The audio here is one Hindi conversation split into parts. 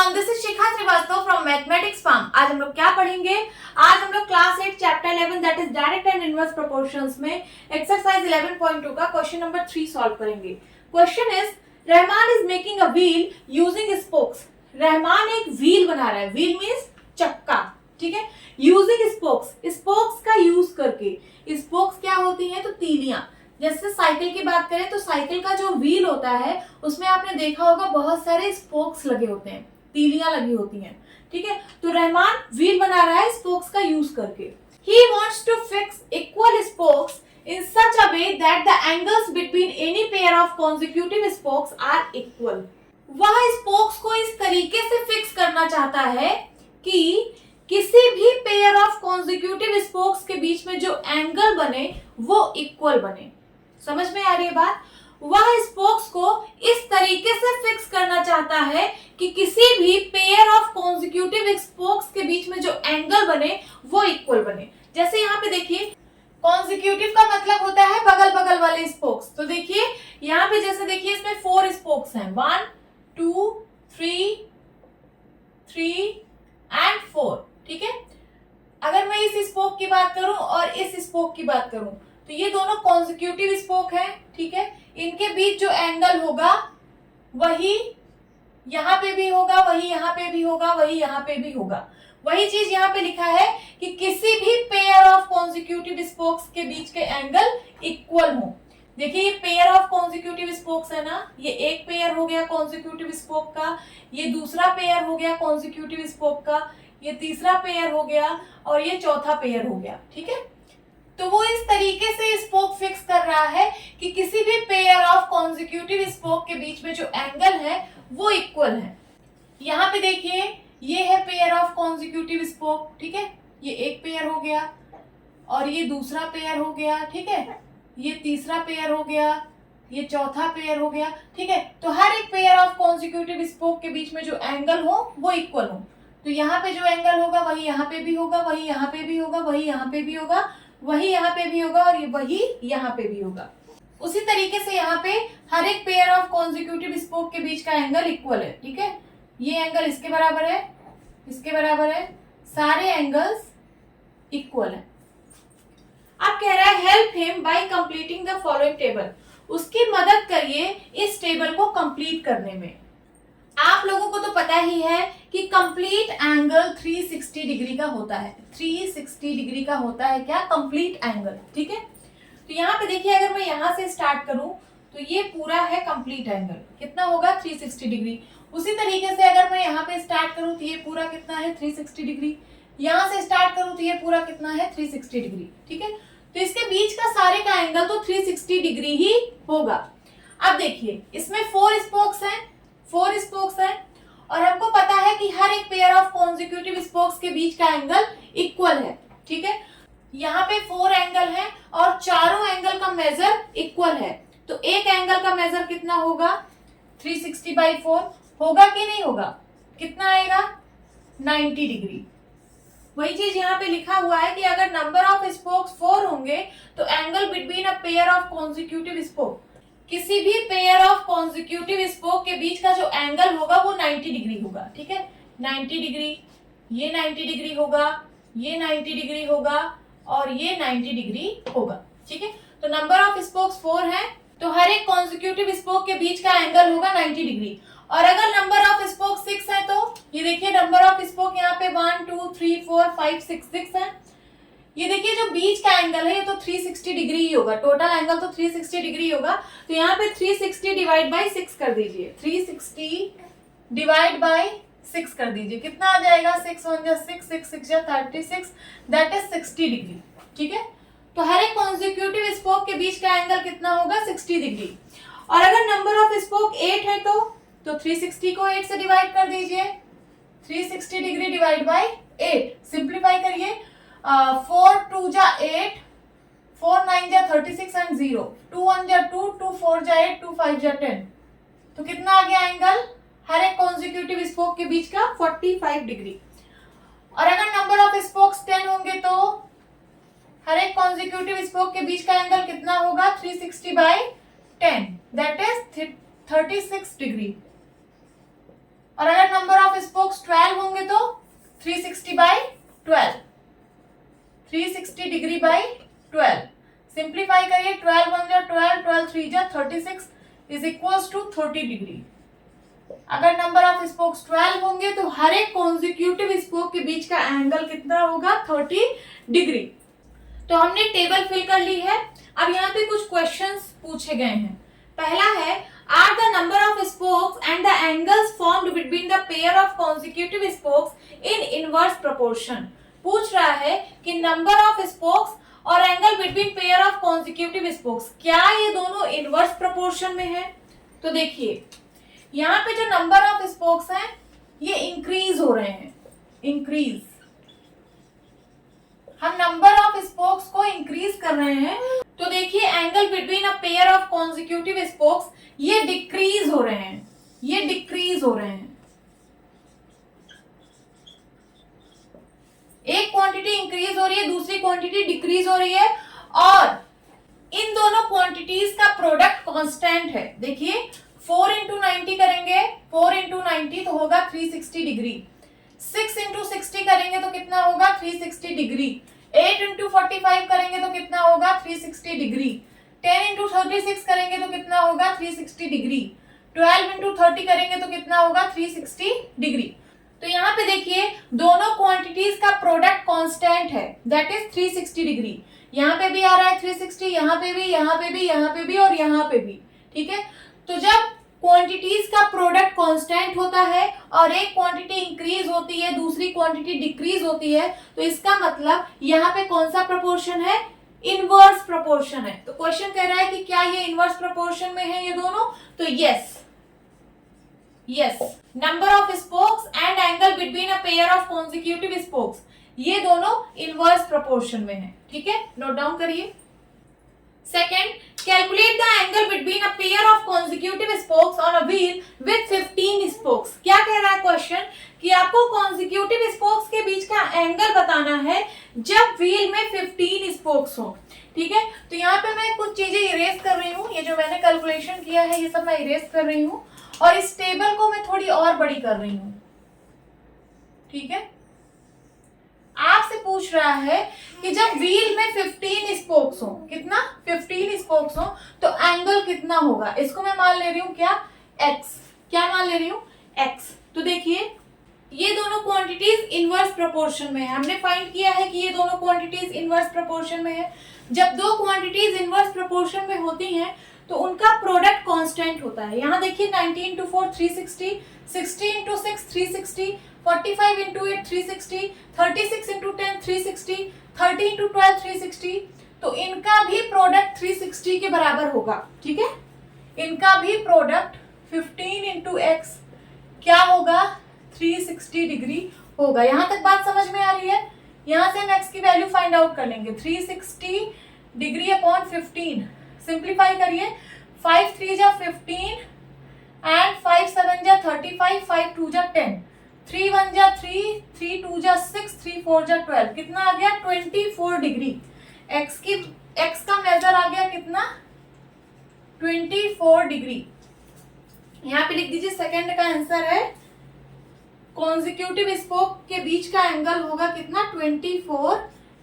Everyone, this is Shikha Srivastava from mathematics farm. आज हम लोग क्या पढ़ेंगे? आज हम लोग class 8 chapter 11 that is direct and inverse proportions में एक्सरसाइज 11.2 का क्वेश्चन नंबर 3 सॉल्व करेंगे। Question is Rahman is making a wheel using spokes. Rahman एक व्हील बना रहा है। व्हील मींस चक्का, ठीक है। यूजिंग स्पोक्स, स्पोक्स का यूज करके। स्पोक्स क्या होती हैं? तो तीलियां। जैसे साइकिल की बात करें तो साइकिल का जो व्हील होता है उसमें आपने देखा होगा बहुत सारे स्पोक्स लगे होते हैं, तीलियां लगी होती हैं, ठीक है। तो रहमान व्हील बना रहा है स्पोक्स का यूज करके। He wants to fix equal spokes in such a way that the angles between any pair of consecutive spokes are equal. वह स्पोक्स को इस तरीके से फिक्स करना चाहता है कि किसी भी पेयर ऑफ कॉन्जिक्यूटिव स्पोक्स के बीच में जो एंगल बने वो इक्वल बने। समझ में आ रही है बात? वह स्पोक्स को इस तरीके से फिक्स करना चाहता है कि किसी भी पेयर ऑफ कॉन्जिक्यूटिव स्पोक्स के बीच में जो एंगल बने वो इक्वल बने। जैसे यहाँ पे देखिए, कॉन्जिक्यूटिव का मतलब होता है बगल बगल वाले स्पोक्स। तो देखिए यहाँ पे जैसे देखिए इसमें 4 स्पोक्स हैं, 1 2 3 एंड 4, ठीक है। अगर मैं इस स्पोक की बात करूं और इस स्पोक की बात करूं तो ये दोनों कॉन्जिक्यूटिव स्पोक हैं, ठीक है। इनके बीच जो एंगल होगा वही यहाँ पे भी होगा, वही यहाँ पे भी होगा, वही यहाँ पे भी होगा। वही चीज यहाँ पे लिखा है कि किसी भी पेयर ऑफ कॉन्जिक्यूटिव स्पोक्स के बीच के एंगल इक्वल हो। देखिए ये पेयर ऑफ कॉन्जिक्यूटिव स्पोक्स है ना, ये एक पेयर हो गया कॉन्जिक्यूटिव स्पोक का, ये दूसरा पेयर हो गया कॉन्जिक्यूटिव स्पोक का, ये तीसरा पेयर हो गया और ये चौथा पेयर हो गया, ठीक है। तो वो इस तरीके से स्पोक फिक्स कर रहा है कि किसी भी पेयर ऑफ कॉन्जिक्यूटिव स्पोक के बीच में जो एंगल है वो इक्वल है। यहाँ पे देखिए ये है पेयर ऑफ कॉन्जिक्यूटिव स्पोक, ठीक है। ये एक पेयर हो गया और ये दूसरा पेयर हो गया, ठीक है। ये तीसरा पेयर हो गया, ये चौथा पेयर हो गया, ठीक है। तो हर एक पेयर ऑफ कॉन्जिक्यूटिव स्पोक के बीच में जो एंगल हो वो इक्वल हो। तो यहाँ पे जो एंगल होगा वही यहाँ पे भी होगा, वही यहाँ पे भी होगा, वही यहाँ पे भी होगा, वही यहाँ पे भी होगा और वही यहाँ पे भी होगा। उसी तरीके से यहाँ पे हर एक पेयर ऑफ कॉन्जिक्यूटिव स्पोक के बीच का एंगल इक्वल है, ठीक है। ये एंगल इसके बराबर है, इसके बराबर है, सारे एंगल्स इक्वल है। अब कह रहा है help him by completing the following table. उसकी मदद करिए इस टेबल को कंप्लीट करने में। आप लोगों को तो पता ही है कि कंप्लीट एंगल 360 डिग्री का होता है। 360 डिग्री का होता है क्या? कंप्लीट एंगल, ठीक है। तो यहाँ पे देखिए अगर मैं यहाँ से स्टार्ट करूं तो ये पूरा है कंप्लीट एंगल, कितना होगा? 360 डिग्री। उसी तरीके से अगर मैं यहाँ पे स्टार्ट करूं तो ये पूरा कितना है? 360 डिग्री। यहाँ से स्टार्ट करूं तो ये पूरा कितना है? 360 डिग्री, ठीक है। तो इसके बीच का सारे का एंगल तो 360 डिग्री ही होगा। अब देखिए इसमें 4 स्पोक्स हैं, 4 स्पोक्स हैं और हमको पता है कि हर एक पेयर ऑफ कॉन्जिक्यूटिव स्पोक्स के बीच का एंगल इक्वल है, ठीक है। यहाँ पे 4 एंगल है और चारों एंगल का मेजर इक्वल है। तो एक एंगल का मेजर कितना होगा? 360/4 होगा कि नहीं होगा? कितना आएगा? 90 डिग्री। वही चीज यहाँ पे लिखा हुआ है कि अगर नंबर ऑफ स्पोक्स 4 होंगे तो angle between a pair of consecutive spoke, किसी भी पेयर ऑफ कॉन्जिक्यूटिव स्पोक के बीच का जो एंगल होगा वो 90 डिग्री होगा, ठीक है। 90 डिग्री, ये 90 डिग्री होगा, ये 90 डिग्री होगा और ये 90 डिग्री होगा, ठीक है। तो नंबर ऑफ स्पोक्स 4 है तो हर एक कॉन्जिक्यूटिव स्पोक के बीच का एंगल होगा 90 डिग्री। और अगर नंबर ऑफ स्पोक 6 है तो ये देखिए नंबर ऑफ स्पोक यहाँ पे 1 2 3 4 5 6 है। ये देखिए जो बीच का एंगल है ये तो 360 डिग्री ही होगा, टोटल एंगल तो 360 डिग्री होगा। तो यहाँ पे 360 डिवाइड बाई 6 कर दीजिए, 360 डिवाइड बाई 6 कर दीजिए, कितना आ जाएगा? 6 1 जा 6, 6 6 जा 36, दैट इज 60 डिग्री, ठीक है। तो हर एक कॉन्जिक्यूटिव स्पोक के बीच का एंगल कितना होगा? 60 डिग्री। और अगर नंबर ऑफ स्पोक 8 है तो 360 को 8 से डिवाइड कर दीजिए, 360 डिग्री डिवाइड बाई 8, सिंप्लीफाई करिए। 4 2 जा 8, 4 9 जा 36 एंड 0, 2 1 जा 2, 2 4 जा 8, 2 5 जा 10। तो कितना आ गया एंगल हर एक कॉन्जिक्यूटिव स्पोक के बीच का? 45 डिग्री। और अगर नंबर ऑफ स्पोक्स 10 होंगे तो हर एक कॉन्जिक्यूटिव स्पोक के बीच का एंगल कितना होगा? 360/10, दैट इज 36 डिग्री। और अगर नंबर ऑफ स्पोक स्पोक्स 12 होंगे तो 360 बाई 12, 360 डिग्री बाई 12। सिंप्लीफाई करिए, 12 1 जा 12, 12 3 जा 36 इज इक्वल्स टू 30 डिग्री। अगर नंबर ऑफ स्पोक्स 12 होंगे तो हर एक कॉन्जिक्यूटिव स्पोक के बीच का एंगल कितना होगा, 30 डिग्री। तो हमने टेबल फिल कर ली है। अब यहाँ पे कुछ क्वेश्चंस पूछे गए हैं। पहला है, are the number of spokes and the angles formed between the pair of consecutive spokes in inverse proportion. पूछ रहा है कि नंबर ऑफ स्पोक्स और angle between pair of consecutive spokes, क्या ये दोनों इनवर्स प्रोपोर्शन में है? तो देखिए यहाँ पे जो नंबर ऑफ स्पोक्स हैं ये इंक्रीज हो रहे हैं, इंक्रीज। हम नंबर ऑफ स्पोक्स को इंक्रीज कर रहे हैं। तो देखिए angle between a pair of consecutive spokes ये डिक्रीज हो रहे हैं, ये डिक्रीज हो रहे हैं। एक क्वांटिटी इंक्रीज हो रही है, दूसरी क्वांटिटी डिक्रीज हो रही है, और इन दोनों क्वांटिटीज का प्रोडक्ट कांस्टेंट है। देखिए 4 इंटू 90 करेंगे, 4 इंटू 90 तो होगा 360 डिग्री। 6 इंटू 60 करेंगे तो कितना होगा, 360 डिग्री। 8 इंटू 45 करेंगे तो कितना होगा, 360 डिग्री। 10 इंटू 36 करेंगे तो कितना होगा, 360 डिग्री। 12 इंटू 30 करेंगे तो कितना होगा, 360 डिग्री। तो यहाँ पे देखिए दोनों क्वांटिटीज का प्रोडक्ट कांस्टेंट है, दैट इज 360 डिग्री। यहाँ पे भी आ रहा है 360, यहाँ पे भी, यहाँ पे भी, यहाँ पे भी और यहाँ पे भी, ठीक है। तो जब क्वांटिटीज का प्रोडक्ट कांस्टेंट होता है और एक क्वांटिटी इंक्रीज होती है, दूसरी क्वांटिटी डिक्रीज होती है, तो इसका मतलब यहाँ पे कौन सा प्रोपोर्शन है, इनवर्स प्रोपोर्शन है। तो क्वेश्चन कह रहा है कि क्या ये इनवर्स प्रोपोर्शन में है ये दोनों? तो yes, yes. Number of spokes and angle between a pair of consecutive spokes, ये दोनों इनवर्स प्रोपोर्शन में है, ठीक है, नोट डाउन करिए। Second, calculate the angle between a pair of consecutive spokes on a wheel with 15 spokes. क्या कह रहा है क्वेश्चन कि आपको कॉन्जिक्यूटिव स्पोक्स के बीच का एंगल बताना है जब व्हील में 15 स्पोक्स हो, ठीक है। तो यहाँ पे मैं कुछ चीजें इरेज कर रही हूँ, ये जो मैंने कैलकुलेशन किया है ये सब मैं इरेज कर रही हूँ, और इस टेबल को मैं थोड़ी और बड़ी कर रही हूँ, ठीक है। आपसे पूछ रहा है कि जब व्हील में 15 स्पोक्स हो, कितना, 15 स्पोक्स हो, तो एंगल कितना होगा। इसको मैं मान ले रही हूँ क्या, x। क्या मान ले रही हूँ, x। तो देखिए ये दोनों क्वांटिटीज इनवर्स प्रोपोर्शन में है। हमने फाइंड किया है कि ये दोनों क्वांटिटीज इनवर्स प्रोपोर्शन में है। जब दो क्वांटिटीज इनवर्स प्रोपोर्शन में होती हैं तो उनका प्रोडक्ट कांस्टेंट होता है। यहाँ देखिए 90 into 4 360, 60 into 6 360, 45 into 8 360, 36 into 10 360, 30 into 12 360। तो इनका भी प्रोडक्ट 360 के बराबर होगा, ठीक है। इनका भी प्रोडक्ट 15 इंटू एक्स क्या होगा, 360 डिग्री होगा। यहाँ तक बात समझ में आ रही है। यहाँ से हम x की वैल्यू फाइंड आउट कर लेंगे, 360 डिग्री अपॉन 15। सिंप्लीफाई करिए, 5 3 जा 15 एंड 5 7 जा 35, 5 2 जा 10, 3 1 जा 3, 3 2 जा 6, 3 4 जा 12, कितना आ गया, 24 डिग्री। x का मेजर आ गया कितना, 24 डिग्री। यहाँ पे लिख दीजिए सेकंड का आंसर है, कॉन्जिक्यूटिव स्पोक के बीच का एंगल होगा कितना, 24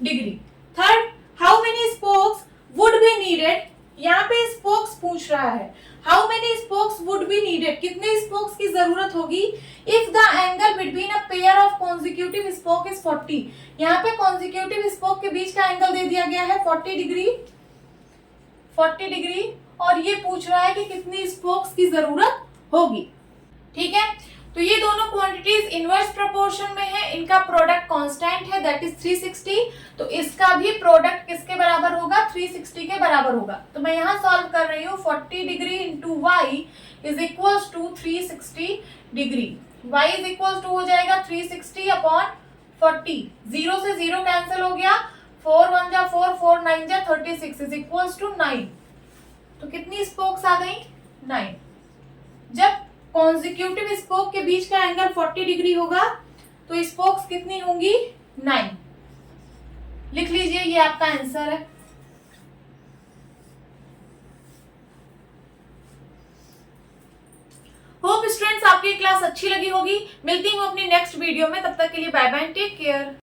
degree. Third, how many spokes would be needed. यहाँ पे स्पोक्स पूछ रहा है, how many spokes would be needed, कितने स्पोक्स की जरूरत होगी if the angle between a pair of consecutive spoke is 40। यहाँ पे कॉन्जिक्यूटिव स्पोक के बीच का एंगल दे दिया गया है 40 डिग्री, 40 डिग्री, और ये पूछ रहा है कि कितनी स्पोक्स की जरूरत होगी, ठीक है। तो ये दोनों क्वांटिटीज इनवर्स प्रोपोर्शन में है, इनका प्रोडक्ट कांस्टेंट है, दैट इज 360। तो इसका भी प्रोडक्ट किसके बराबर होगा, 360 के बराबर होगा। तो मैं यहाँ सॉल्व कर रही हूँ, 40 degree into y is equals to 360 degree. y is equals to हो जाएगा 360 अपॉन 40, 0 से 0 कैंसिल हो गया, 4 1 जा 4, 4 9 जा 36 इज इक्वल्स टू 9। तो कितनी स्पोक्स आ गई, 9। जब कॉन्जिक्यूटिव स्पोक के बीच का एंगल 40 डिग्री होगा तो स्पोक्स कितनी होंगी, 9। लिख लीजिए, ये आपका आंसर है। होप स्टूडेंट्स आपकी क्लास अच्छी लगी होगी। मिलती हूँ अपनी नेक्स्ट वीडियो में, तब तक के लिए बाय बाय, टेक केयर।